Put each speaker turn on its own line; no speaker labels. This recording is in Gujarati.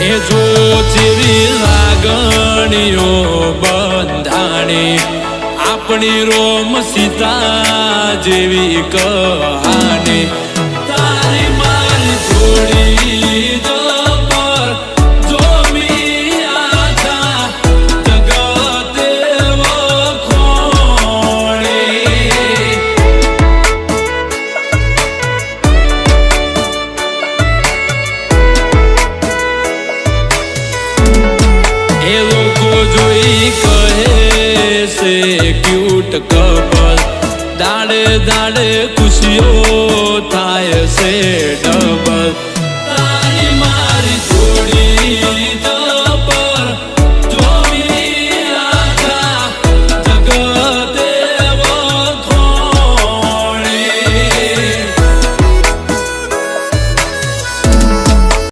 એ જો જેવી લાગણીઓ બંધાણી આપણી રોમ સીતા જેવી કહાની તારી મારી જોડી જબર જોમી આખા જગતે વખોણી એ લોકો જોઈ કહે છે ક્યુટ કપલ દાડે દાડે ખુશીઓ થાય છે ડબલ